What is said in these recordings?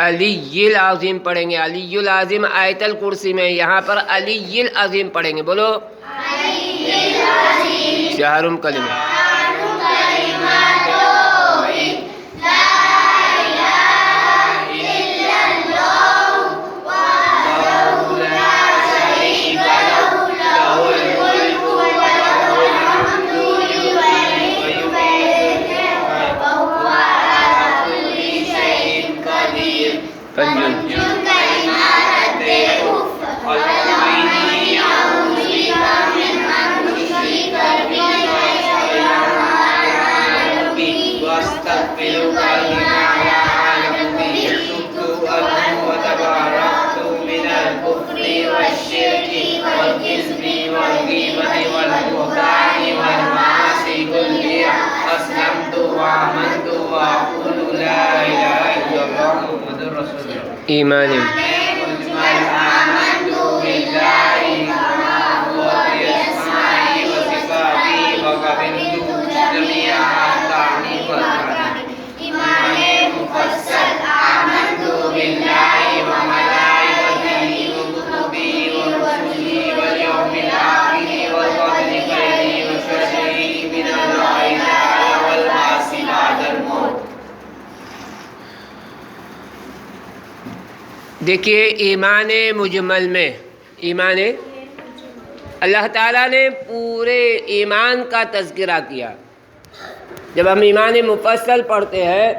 علی العظیم پڑھیں گے. علی العظیم آیت الکرسی میں, یہاں پر علی العظیم پڑھیں گے. بولو علی العظیم. شہر کلمہ ایمان. دیکھیے ایمان مجمل میں, ایمان اللہ تعالیٰ نے پورے ایمان کا تذکرہ کیا. جب ہم ایمان مفصل پڑھتے ہیں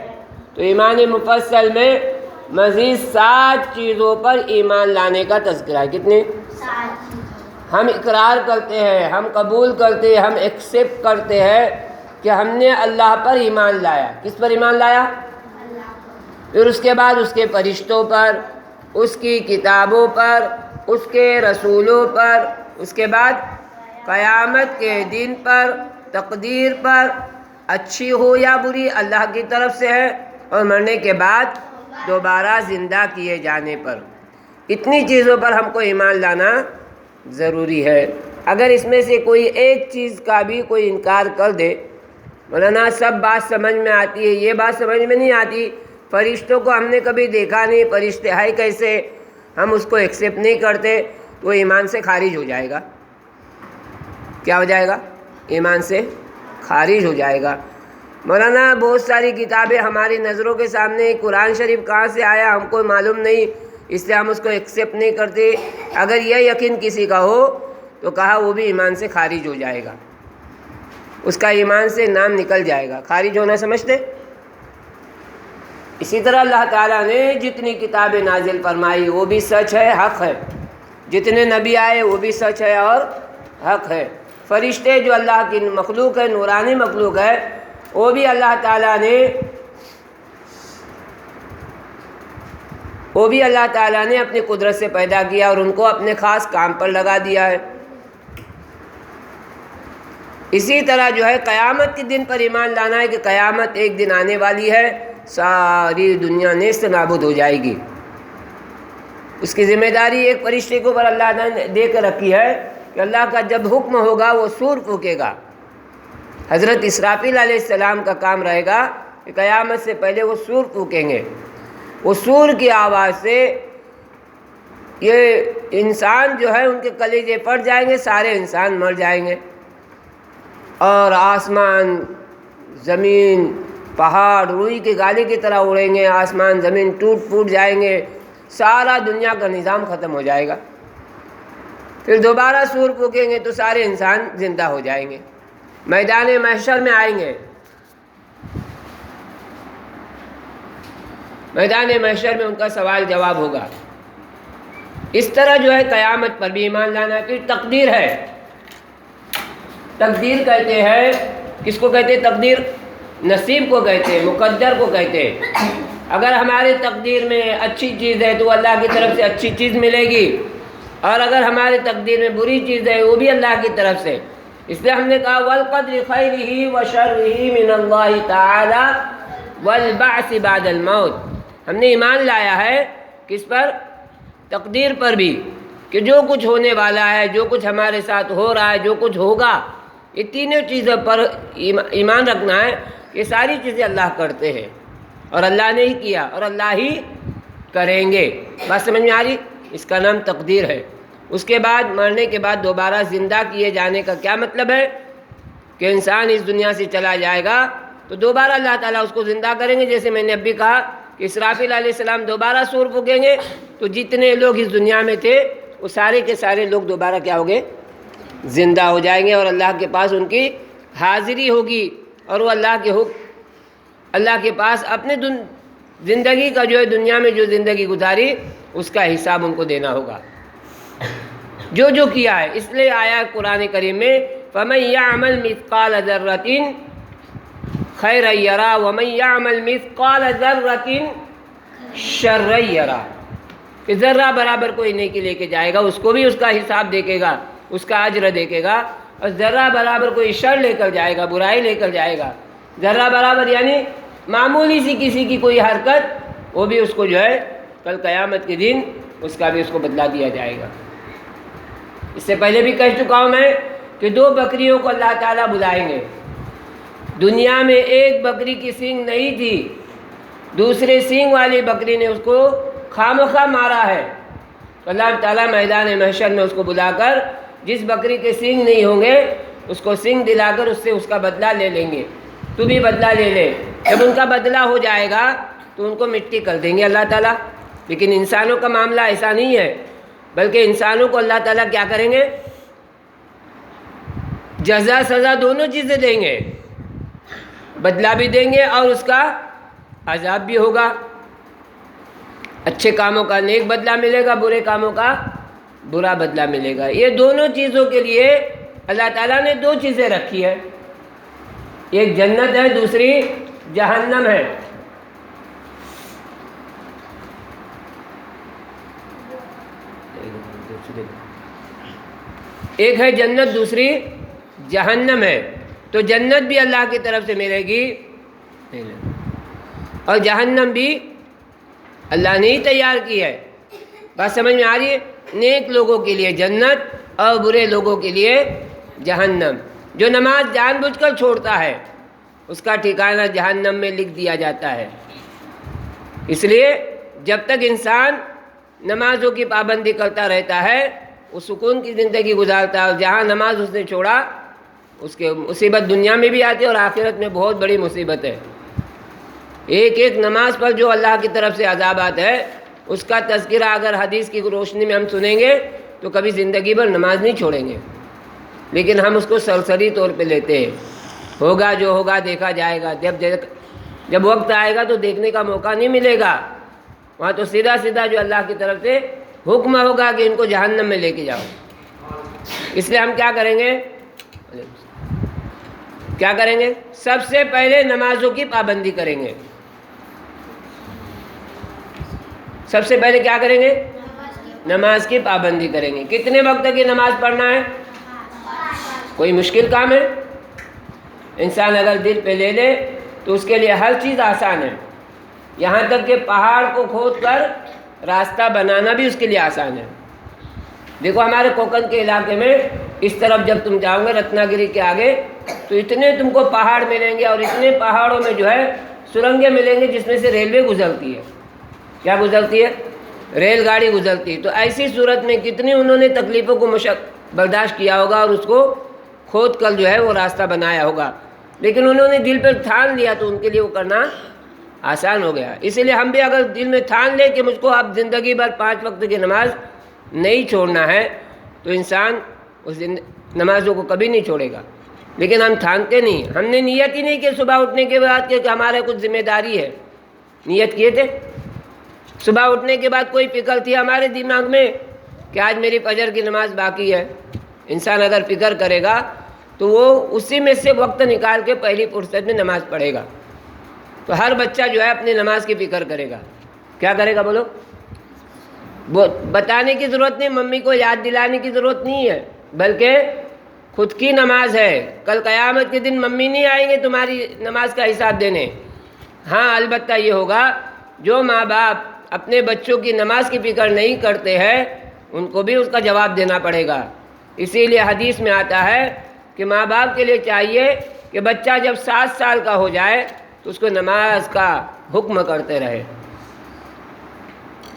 تو ایمان مفصل میں مزید 7 چیزوں پر ایمان لانے کا تذکرہ ہے. کتنے؟ 7. ہم اقرار کرتے ہیں, ہم قبول کرتے ہیں, ہم ایکسیپٹ کرتے ہیں کہ ہم نے اللہ پر ایمان لایا. کس پر ایمان لایا؟ اللہ. پھر اس کے بعد اس کے فرشتوں پر, اس کی کتابوں پر, اس کے رسولوں پر, اس کے بعد قیامت کے دن پر, تقدیر پر, اچھی ہو یا بری اللہ کی طرف سے ہے, اور مرنے کے بعد دوبارہ زندہ کیے جانے پر. اتنی چیزوں پر ہم کو ایمان لانا ضروری ہے. اگر اس میں سے کوئی ایک چیز کا بھی کوئی انکار کر دے, مولانا سب بات سمجھ میں آتی ہے, یہ بات سمجھ میں نہیں آتی, فرشتوں کو ہم نے کبھی دیکھا نہیں, فرشتے ہیں کیسے, ہم اس کو ایکسیپٹ نہیں کرتے, وہ ایمان سے خارج ہو جائے گا. کیا ہو جائے گا؟ ایمان سے خارج ہو جائے گا. مولانا بہت ساری کتابیں ہماری نظروں کے سامنے, قرآن شریف کہاں سے آیا ہم کو معلوم نہیں, اس لیے ہم اس کو ایکسیپٹ نہیں کرتے. اگر یہ یقین کسی کا ہو تو کہا وہ بھی ایمان سے خارج ہو جائے گا, اس کا ایمان سے نام نکل جائے گا. خارج ہونا سمجھتے؟ اسی طرح اللہ تعالیٰ نے جتنی کتابیں نازل فرمائی وہ بھی سچ ہے, حق ہے. جتنے نبی آئے وہ بھی سچ ہے اور حق ہے. فرشتے جو اللہ کی مخلوق ہے, نورانی مخلوق ہے, وہ بھی اللہ تعالیٰ نے اپنی قدرت سے پیدا کیا اور ان کو اپنے خاص کام پر لگا دیا ہے. اسی طرح جو ہے قیامت کے دن پر ایمان لانا ہے کہ قیامت ایک دن آنے والی ہے, ساری دنیا نیست نابود ہو جائے گی. اس کی ذمہ داری ایک فرشتے کو پر اللہ نے دے کر رکھی ہے کہ اللہ کا جب حکم ہوگا وہ سور پھونکے گا. حضرت اسرافیل علیہ السلام کا کام رہے گا کہ قیامت سے پہلے وہ سور پھونکیں گے. وہ سور کی آواز سے یہ انسان جو ہے ان کے کلیجے پھٹ جائیں گے, سارے انسان مر جائیں گے, اور آسمان, زمین, پہاڑ روئی کی گالی کی طرح اڑیں گے, آسمان زمین ٹوٹ پھوٹ جائیں گے, سارا دنیا کا نظام ختم ہو جائے گا. پھر دوبارہ سور پھونکیں گے تو سارے انسان زندہ ہو جائیں گے, میدان محشر میں آئیں گے. میدان محشر میں ان کا سوال جواب ہوگا. اس طرح جو ہے قیامت پر بھی ایمان لانا. پھر تقدیر ہے. تقدیر کہتے ہیں, کس کو کہتے ہیں تقدیر؟ نصیب کو کہتے ہیں, مقدر کو کہتے ہیں. اگر ہمارے تقدیر میں اچھی چیز ہے تو اللہ کی طرف سے اچھی چیز ملے گی, اور اگر ہمارے تقدیر میں بری چیز ہے وہ بھی اللہ کی طرف سے. اس لیے ہم نے کہا والقدر خیرہ وشرہ من اللہ تعالی والبعث بعد الموت. ہم نے ایمان لایا ہے کس پر؟ تقدیر پر بھی, کہ جو کچھ ہونے والا ہے, جو کچھ ہمارے ساتھ ہو رہا ہے, جو کچھ ہوگا, یہ تینوں چیزوں پر ایمان رکھنا ہے. یہ ساری چیزیں اللہ کرتے ہیں اور اللہ نے ہی کیا اور اللہ ہی کریں گے. بات سمجھ میں آ رہی؟ اس کا نام تقدیر ہے. اس کے بعد مرنے کے بعد دوبارہ زندہ کیے جانے کا کیا مطلب ہے کہ انسان اس دنیا سے چلا جائے گا تو دوبارہ اللہ تعالیٰ اس کو زندہ کریں گے. جیسے میں نے ابھی کہا کہ اسرافیل علیہ السلام دوبارہ سور پھونکیں گے تو جتنے لوگ اس دنیا میں تھے وہ سارے کے سارے لوگ دوبارہ کیا ہو گے؟ زندہ ہو جائیں گے، اور اللہ کے پاس ان کی حاضری ہوگی، اور وہ اللہ کے پاس اپنے زندگی کا جو ہے دنیا میں جو زندگی گزاری اس کا حساب ان کو دینا ہوگا جو جو کیا ہے. اس لیے آیا قرآن کریم میں فَمَن يَعْمَلْ مِثْقَالَ ذَرَّةٍ خَيْرًا يَرَهُ وَمَن يَعْمَلْ مِثْقَالَ ذَرَّةٍ شَرًّا يَرَهُ. کہ ذرہ برابر کوئی نیکی لے کے جائے گا اس کو بھی اس کا حساب دیکھے گا، اس کا اجر دیکھے گا، اور ذرہ برابر کوئی شر لے کر جائے گا، برائی لے کر جائے گا، ذرہ برابر یعنی معمولی سی کسی کی کوئی حرکت، وہ بھی اس کو جو ہے کل قیامت کے دن اس کا بھی اس کو بدلہ دیا جائے گا. اس سے پہلے بھی کہہ چکا ہوں میں کہ 2 بکریوں کو اللہ تعالیٰ بلائیں گے. دنیا میں ایک بکری کی سینگ نہیں تھی، دوسرے سینگ والی بکری نے اس کو خامخواہ مارا ہے، تو اللہ تعالیٰ میدان محشر میں اس کو بلا کر جس بکری کے سینگ نہیں ہوں گے اس کو سینگ دلا کر اس سے اس کا بدلہ لے لیں گے. تو بھی بدلہ لے لے. جب ان کا بدلہ ہو جائے گا تو ان کو مٹی کر دیں گے اللہ تعالیٰ. لیکن انسانوں کا معاملہ ایسا نہیں ہے، بلکہ انسانوں کو اللہ تعالیٰ کیا کریں گے؟ جزا سزا دونوں چیزیں دیں گے، بدلہ بھی دیں گے اور اس کا عذاب بھی ہوگا. اچھے کاموں کا نیک بدلہ ملے گا، برے کاموں کا برا بدلہ ملے گا. یہ دونوں چیزوں کے لیے اللہ تعالیٰ نے 2 چیزیں رکھی ہے، ایک جنت ہے، دوسری جہنم ہے. ایک ہے جنت، دوسری جہنم ہے. تو جنت بھی اللہ کی طرف سے ملے گی اور جہنم بھی اللہ نے ہی تیار کی ہے. بات سمجھ میں آ رہی ہے؟ نیک لوگوں کے لیے جنت اور برے لوگوں کے لیے جہنم. جو نماز جان بوجھ کر چھوڑتا ہے اس کا ٹھکانہ جہنم میں لکھ دیا جاتا ہے. اس لیے جب تک انسان نمازوں کی پابندی کرتا رہتا ہے وہ سکون کی زندگی گزارتا ہے، اور جہاں نماز اس نے چھوڑا اس کے مصیبت دنیا میں بھی آتی ہے اور آخرت میں بہت بڑی مصیبت ہے. ایک ایک نماز پر جو اللہ کی طرف سے عذابات ہے اس کا تذکرہ اگر حدیث کی روشنی میں ہم سنیں گے تو کبھی زندگی بھر نماز نہیں چھوڑیں گے، لیکن ہم اس کو سرسری طور پہ لیتے ہیں. ہوگا جو ہوگا دیکھا جائے گا، جب وقت آئے گا تو دیکھنے کا موقع نہیں ملے گا. وہاں تو سیدھا سیدھا جو اللہ کی طرف سے حکم ہوگا کہ ان کو جہنم میں لے کے جاؤ. اس لیے ہم کیا کریں گے؟ سب سے پہلے نمازوں کی پابندی کریں گے. سب سے پہلے کیا کریں گے؟ نماز کی پابندی کریں گے. کتنے وقت کی نماز پڑھنا ہے؟ کوئی مشکل کام ہے؟ انسان اگر دل پہ لے لے تو اس کے لیے ہر چیز آسان ہے. یہاں تک کہ پہاڑ کو کھود کر راستہ بنانا بھی اس کے لیے آسان ہے. دیکھو ہمارے کوکن کے علاقے میں اس طرف جب تم جاؤ گے رتنا گری کے آگے تو اتنے تم کو پہاڑ ملیں گے، اور اتنے پہاڑوں میں جو ہے سرنگیں ملیں گے جس میں سے ریلوے گزرتی ہے. کیا گزرتی ہے؟ ریل گاڑی گزرتی ہے. تو ایسی صورت میں کتنی انہوں نے تکلیفوں کو برداشت کیا ہوگا اور اس کو کھود کر جو ہے وہ راستہ بنایا ہوگا. لیکن انہوں نے دل پہ ٹھان لیا تو ان کے لیے وہ کرنا آسان ہو گیا. اسی لیے ہم بھی اگر دل میں ٹھان لے کہ مجھ کو اب زندگی بھر 5 وقت کی نماز نہیں چھوڑنا ہے تو انسان اس نمازوں کو کبھی نہیں چھوڑے گا. لیکن ہم ٹھانتے نہیں، ہم نے نیت ہی نہیں کہ صبح اٹھنے کے بعد کہ ہمارے کچھ ذمہ داری ہے. نیت کیے تھے؟ صبح اٹھنے کے بعد کوئی فکر تھی ہمارے دماغ میں کہ آج میری فجر کی نماز باقی ہے؟ انسان اگر فکر کرے گا تو وہ اسی میں سے وقت نکال کے پہلی فرصت میں نماز پڑھے گا. تو ہر بچہ جو ہے اپنی نماز کی فکر کرے گا. کیا کرے گا بولو؟ بتانے کی ضرورت نہیں، ممی کو یاد دلانے کی ضرورت نہیں ہے، بلکہ خود کی نماز ہے. کل قیامت کے دن ممی نہیں آئیں گے تمہاری نماز کا حساب دینے. ہاں البتہ یہ ہوگا جو ماں باپ اپنے بچوں کی نماز کی فکر نہیں کرتے ہیں ان کو بھی اس کا جواب دینا پڑے گا. اسی لیے حدیث میں آتا ہے کہ ماں باپ کے لیے چاہیے کہ بچہ جب 7 سال کا ہو جائے تو اس کو نماز کا حکم کرتے رہے.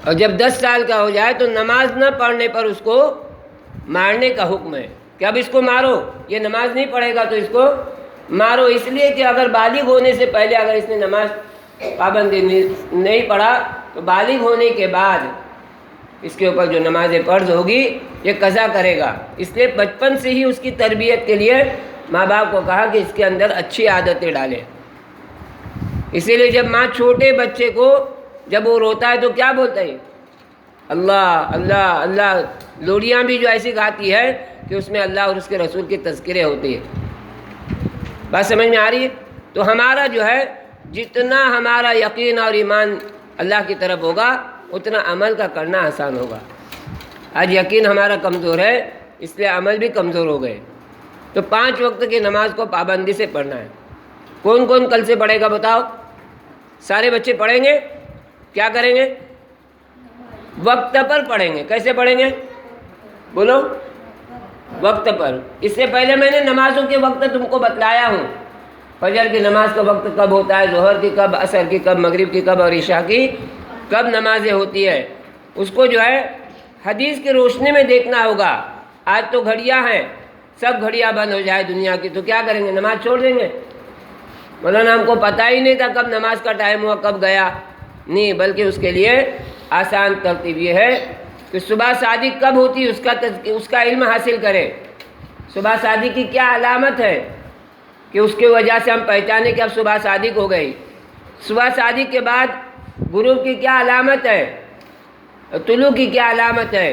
اور جب 10 سال کا ہو جائے تو نماز نہ پڑھنے پر اس کو مارنے کا حکم ہے کہ اب اس کو مارو، یہ نماز نہیں پڑھے گا تو اس کو مارو، اس لیے کہ اگر بالغ ہونے سے پہلے اگر اس نے نماز پابندی نہیں پڑھا تو بالغ ہونے کے بعد اس کے اوپر جو نماز فرض ہوگی یہ قضا کرے گا۔ اس لیے بچپن سے ہی اس کی تربیت کے لیے ماں باپ کو کہا کہ اس کے اندر اچھی عادتیں ڈالیں۔ اسی لیے جب ماں چھوٹے بچے کو جب وہ روتا ہے تو کیا بولتا ہے؟ اللہ اللہ اللہ۔ لوریاں بھی جو ایسی گاتی ہے کہ اس میں اللہ اور اس کے رسول کے تذکرے ہوتے ہیں۔ بات سمجھ میں آ رہی ہے؟ تو ہمارا جو ہے جتنا ہمارا یقین اور ایمان اللہ کی طرف ہوگا اتنا عمل کا کرنا آسان ہوگا۔ آج یقین ہمارا کمزور ہے اس لیے عمل بھی کمزور ہو گئے۔ تو 5 وقت کی نماز کو پابندی سے پڑھنا ہے۔ کون کون کل سے پڑھے گا بتاؤ؟ سارے بچے پڑھیں گے؟ کیا کریں گے؟ وقت پر پڑھیں گے۔ کیسے پڑھیں گے؟ بولو، وقت پر۔ اس سے پہلے میں نے نمازوں کے وقت تم کو بتلایا ہوں۔ فجر کی نماز کا وقت کب ہوتا ہے، ظہر کی کب، عصر کی کب، مغرب کی کب اور عشاء کی کب نمازیں ہوتی ہے، اس کو جو ہے حدیث کی روشنی میں دیکھنا ہوگا۔ آج تو گھڑیاں ہیں، سب گھڑیاں بند ہو جائے دنیا کی تو کیا کریں گے؟ نماز چھوڑ دیں گے؟ مولانا ہم کو پتہ ہی نہیں تھا کب نماز کا ٹائم ہوا، کب گیا، نہیں، بلکہ اس کے لیے آسان ترتیب یہ ہے کہ صبح صادق کب ہوتی ہے اس کا علم حاصل کریں۔ صبح صادق کی کیا علامت ہے کہ اس کی وجہ سے ہم پہچانے کہ اب صبح صادق ہو گئی۔ صبح صادق کے بعد غروب کی کیا علامت ہے، طلوع کی کیا علامت ہے،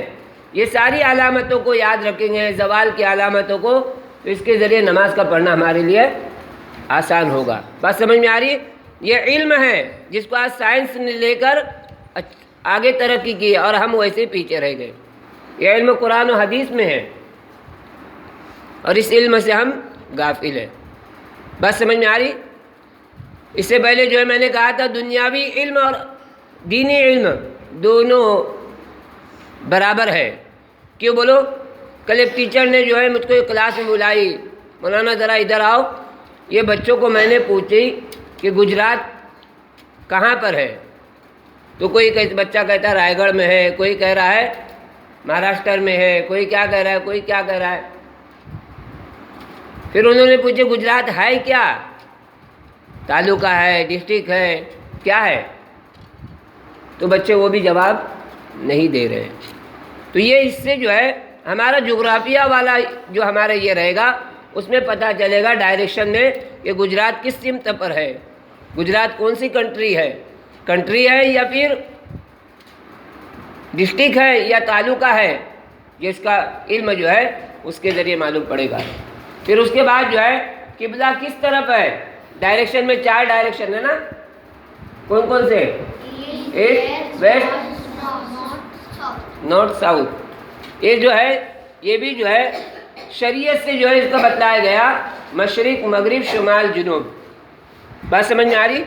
یہ ساری علامتوں کو یاد رکھیں گے، زوال کی علامتوں کو، تو اس کے ذریعے نماز کا پڑھنا ہمارے لیے آسان ہوگا۔ بات سمجھ میں آ رہی ہے؟ یہ علم ہے جس کو آج سائنس نے لے کر آگے ترقی کی اور ہم ویسے ہی پیچھے رہ گئے۔ یہ علم قرآن و حدیث میں ہے اور اس علم سے ہم غافل ہیں۔ بات سمجھ میں آ رہی؟ اس سے پہلے جو ہے میں نے کہا تھا دنیاوی علم اور دینی علم دونوں برابر ہے۔ کیوں بولو؟ کل ایک ٹیچر نے جو ہے مجھ کو ایک کلاس میں بلائی، مولانا ذرا ادھر آؤ، یہ بچوں کو میں نے پوچھی کہ گجرات کہاں پر ہے، تو کوئی بچہ کہتا ہے رائے گڑھ میں ہے، کوئی کہہ رہا ہے مہاراشٹر میں ہے، کوئی کیا کہہ رہا ہے، کوئی کیا کہہ رہا ہے۔ پھر انہوں نے پوچھے گجرات ہے کیا، تعلقہ ہے، ڈسٹرکٹ ہے، کیا ہے؟ تو بچے وہ بھی جواب نہیں دے رہے۔ تو یہ اس سے جو ہے ہمارا جغرافیہ والا جو ہمارا یہ رہے گا اس میں پتہ چلے گا ڈائریکشن میں کہ گجرات کس سمت پر ہے، گجرات کون سی کنٹری ہے یا پھر ڈسٹرکٹ ہے یا تعلقہ ہے، جس کا علم جو ہے اس کے ذریعے معلوم پڑے گا۔ پھر اس کے بعد جو ہے قبلہ کس طرف ہے، ڈائریکشن میں 4 ڈائریکشن ہے نا، کون کون سے؟ East, west, north, south. یہ جو ہے یہ بھی جو ہے شریعت سے جو ہے اس کا بتلایا گیا، مشرق، مغرب، شمال، جنوب۔ بات سمجھ میں آ رہی؟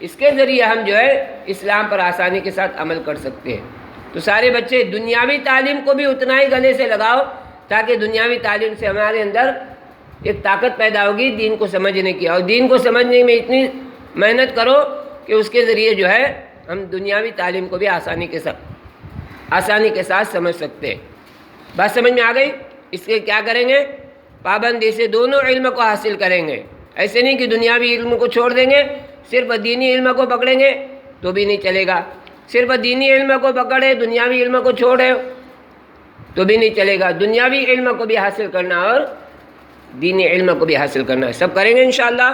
اس کے ذریعے ہم جو ہے اسلام پر آسانی کے ساتھ عمل کر سکتے ہیں۔ تو سارے بچے دنیاوی تعلیم کو بھی اتنا ہی گلے سے لگاؤ تاکہ دنیاوی تعلیم سے ہمارے اندر ایک طاقت پیدا ہوگی دین کو سمجھنے کی، اور دین کو سمجھنے میں اتنی محنت کرو کہ اس کے ذریعے جو ہے ہم دنیاوی تعلیم کو بھی آسانی کے ساتھ سمجھ سکتے ہیں۔ بات سمجھ میں آ گئی؟ اس کے کیا کریں گے؟ پابندی سے دونوں علم کو حاصل کریں گے۔ ایسے نہیں کہ دنیاوی علم کو چھوڑ دیں گے، صرف دینی علم کو پکڑیں گے تو بھی نہیں چلے گا، صرف دینی علم کو پکڑے دنیاوی علم کو چھوڑے تو بھی نہیں چلے گا۔ دنیاوی علم کو بھی حاصل کرنا اور دینی علم کو بھی حاصل کرنا ہے، سب کریں گے انشاءاللہ۔